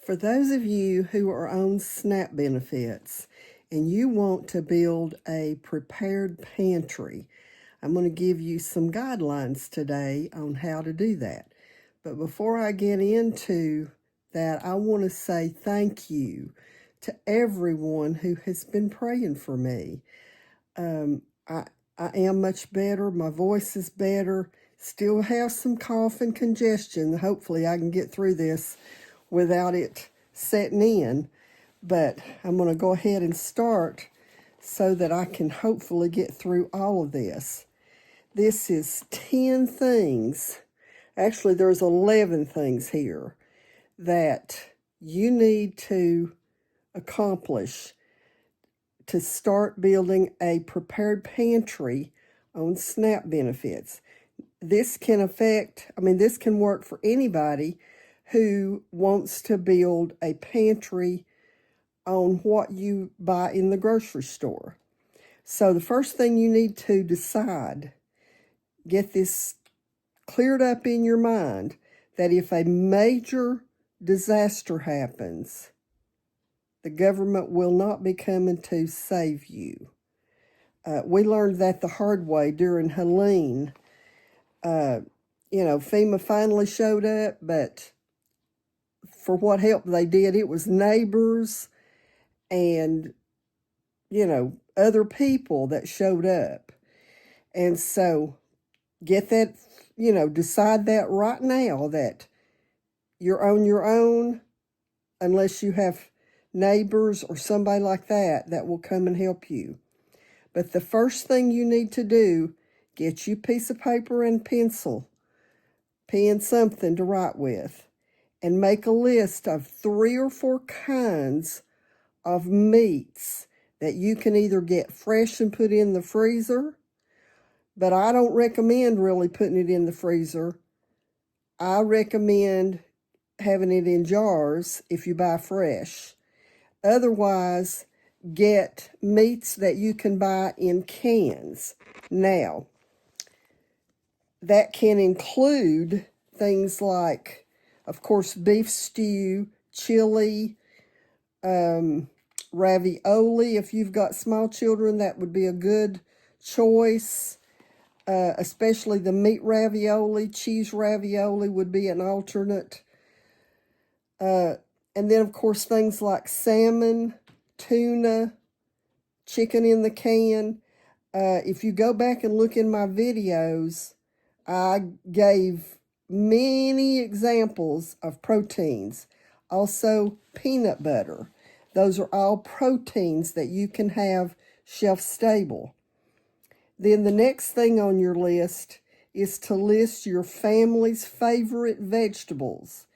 For those of you who are on SNAP benefits and you want to build a prepared pantry, I'm going to give you some guidelines today on how to do that. But before I get into that, I want to say thank you to everyone who has been praying for me. I am much better. My voice is better. Still have some cough and congestion. Hopefully I can get through this without it setting in. But I'm going to go ahead and start so that I can hopefully get through all of this. This is 10 things. Actually, there's 11 things here that you need to accomplish to start building a prepared pantry on SNAP benefits. This can work for anybody who wants to build a pantry on what you buy in the grocery store. So the first thing you need to decide, get this cleared up in your mind, that if a major disaster happens, the government will not be coming to save you. We learned that the hard way during Helene. FEMA finally showed up, but for what help they did, it was neighbors and, other people that showed up. And so get that, decide that right now that you're on your own unless you have neighbors or somebody like that will come and help you. But the first thing you need to do, get you a piece of paper and pencil, pen, something to write with, and make a list of 3 or 4 kinds of meats that you can either get fresh and put in the freezer, but I don't recommend really putting it in the freezer. I recommend having it in jars if you buy fresh. Otherwise, get meats that you can buy in cans. Now, that can include things like, of course, beef stew, chili, ravioli. If you've got small children, that would be a good choice, especially the meat ravioli. Cheese ravioli would be an alternate. And then, of course, things like salmon, tuna, chicken in the can. If you go back and look in my videos, I gave many examples of proteins. Also, peanut butter. Those are all proteins that you can have shelf stable. Then the next thing on your list is to list your family's favorite vegetables.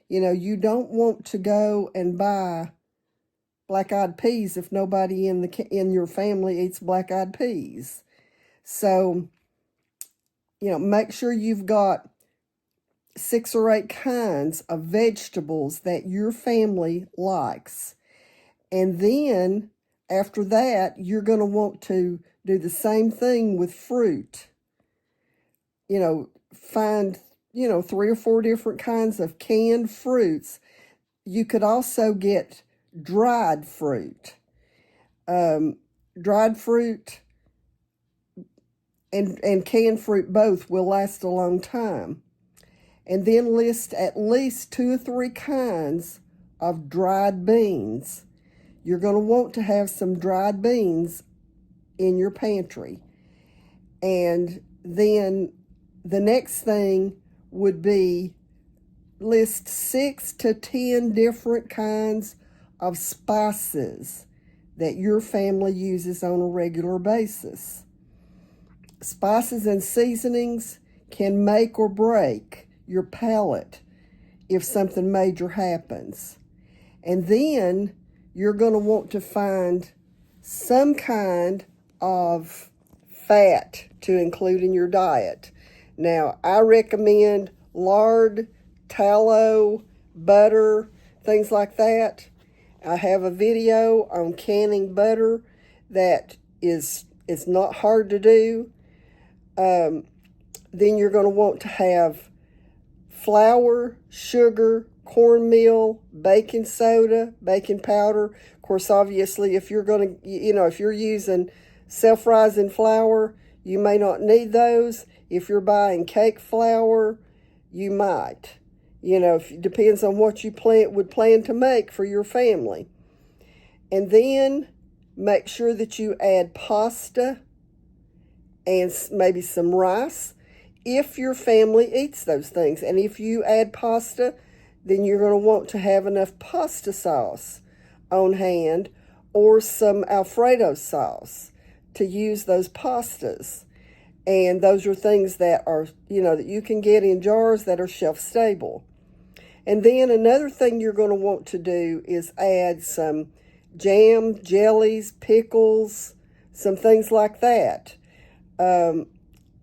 You don't want to go and buy black-eyed peas if nobody in your family eats black-eyed peas. So, make sure you've got 6 or 8 kinds of vegetables that your family likes. And then, after that, you're going to want to do the same thing with fruit. Find 3 or 4 different kinds of canned fruits. You could also get dried fruit. Dried fruit and canned fruit both will last a long time. And then list at least 2 or 3 kinds of dried beans. You're going to want to have some dried beans in your pantry. And then the next thing would be list 6 to 10 different kinds of spices that your family uses on a regular basis. Spices and seasonings can make or break your palate if something major happens. And then you're going to want to find some kind of fat to include in your diet. Now, I recommend lard, tallow, butter, things like that. I have a video on canning butter that is not hard to do. Then you're going to want to have flour, sugar, cornmeal, baking soda, baking powder. Of course, obviously, if you're going to, if you're using self-rising flour, you may not need those. If you're buying cake flour, you might. It depends on what you would plan to make for your family. And then make sure that you add pasta and maybe some rice if your family eats those things. And if you add pasta, then you're going to want to have enough pasta sauce on hand or some Alfredo sauce to use those pastas. And those are things that are, that you can get in jars that are shelf stable. And then another thing you're going to want to do is add some jam, jellies, pickles, some things like that.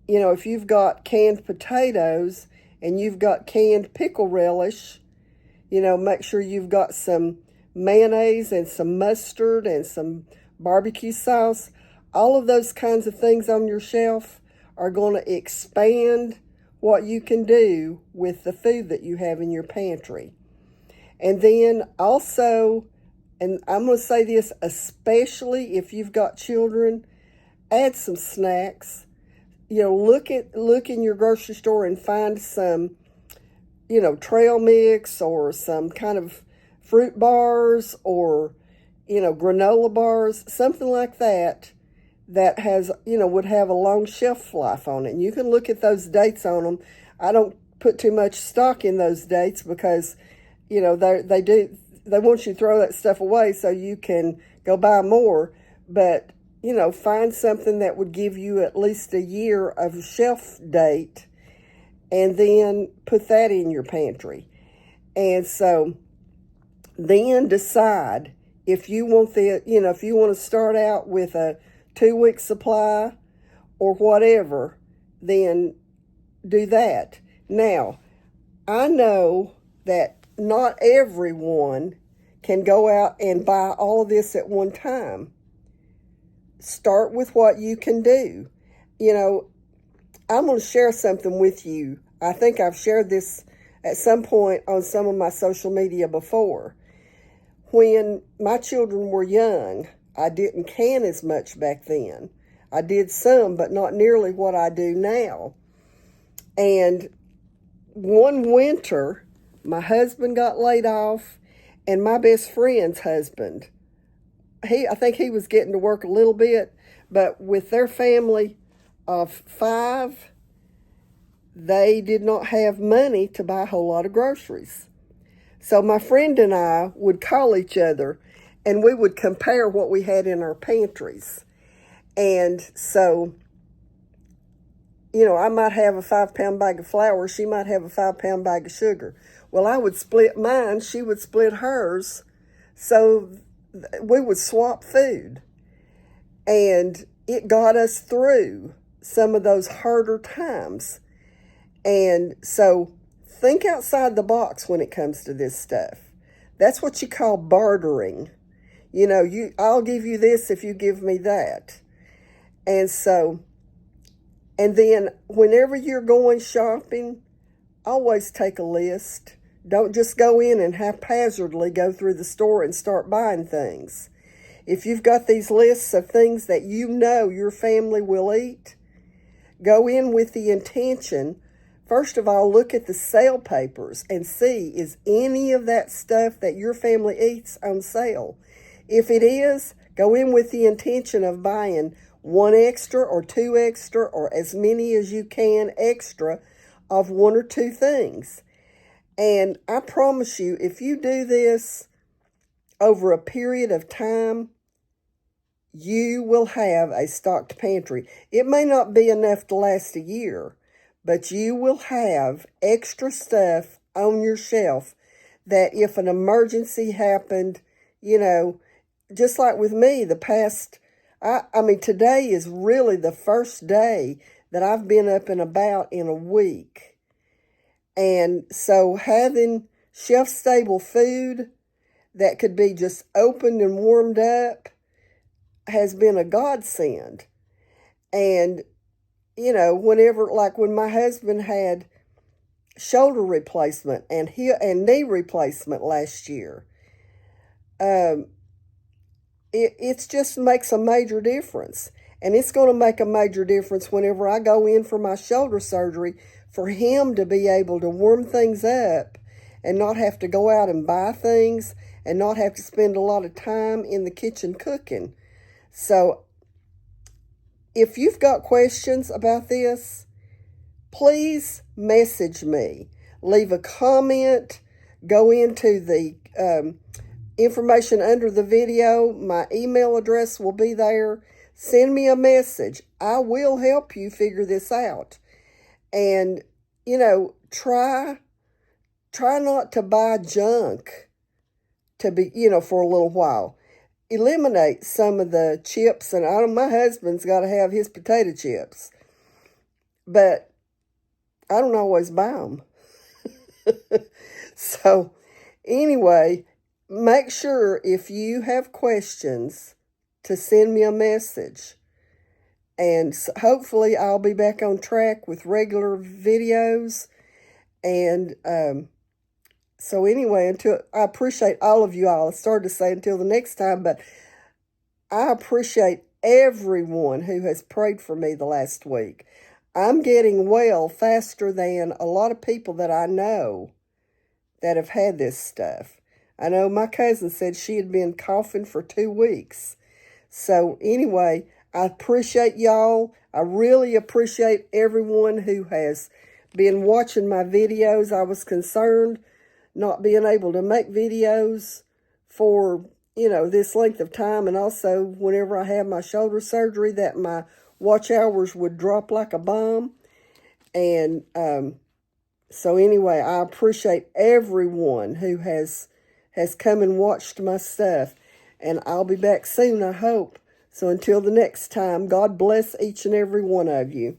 If you've got canned potatoes and you've got canned pickle relish, make sure you've got some mayonnaise and some mustard and some barbecue sauce. All of those kinds of things on your shelf are going to expand what you can do with the food that you have in your pantry. And then also, and I'm going to say this, especially if you've got children, add some snacks. Look in your grocery store and find some, trail mix or some kind of fruit bars or, granola bars, something like that has, would have a long shelf life on it. And you can look at those dates on them. I don't put too much stock in those dates because, they want you to throw that stuff away so you can go buy more. But, find something that would give you at least a year of shelf date and then put that in your pantry. And so then decide if you want if you want to start out with a 2-week supply or whatever, then do that. Now, I know that not everyone can go out and buy all of this at one time. Start with what you can do. I'm going to share something with you. I think I've shared this at some point on some of my social media before. When my children were young, I didn't can as much back then. I did some, but not nearly what I do now. And one winter, my husband got laid off, and my best friend's husband, I think he was getting to work a little bit, but with their family of 5, they did not have money to buy a whole lot of groceries. So my friend and I would call each other, and we would compare what we had in our pantries. And so, I might have a 5-pound bag of flour. She might have a 5-pound bag of sugar. Well, I would split mine. She would split hers. So we would swap food. And it got us through some of those harder times. And so think outside the box when it comes to this stuff. That's what you call bartering. I'll give you this if you give me that. And so, and then whenever you're going shopping, always take a list. Don't just go in and haphazardly go through the store and start buying things. If you've got these lists of things that your family will eat, go in with the intention. First of all, look at the sale papers and see, is any of that stuff that your family eats on sale? If it is, go in with the intention of buying 1 extra or 2 extra or as many as you can extra of 1 or 2 things. And I promise you, if you do this over a period of time, you will have a stocked pantry. It may not be enough to last a year, but you will have extra stuff on your shelf that if an emergency happened, just like with me, today is really the first day that I've been up and about in a week. And so having shelf-stable food that could be just opened and warmed up has been a godsend. And, when my husband had shoulder replacement and hip and knee replacement last year. It just makes a major difference. And it's going to make a major difference whenever I go in for my shoulder surgery, for him to be able to warm things up and not have to go out and buy things and not have to spend a lot of time in the kitchen cooking. So if you've got questions about this, please message me. Leave a comment. Go into the information under the video. My email address will be there. Send me a message. I will help you figure this out. And, try not to buy junk to be, for a little while. Eliminate some of the chips, and my husband's got to have his potato chips. But I don't always buy them. So, anyway, make sure if you have questions to send me a message. And hopefully I'll be back on track with regular videos. And so anyway, I appreciate all of you all. I started to say until the next time, but I appreciate everyone who has prayed for me the last week. I'm getting well faster than a lot of people that I know that have had this stuff. I know my cousin said she had been coughing for 2 weeks. So anyway, I appreciate y'all. I really appreciate everyone who has been watching my videos. I was concerned not being able to make videos for, this length of time. And also whenever I had my shoulder surgery, that my watch hours would drop like a bomb. And so anyway, I appreciate everyone who has come and watched my stuff. And I'll be back soon, I hope. So until the next time, God bless each and every one of you.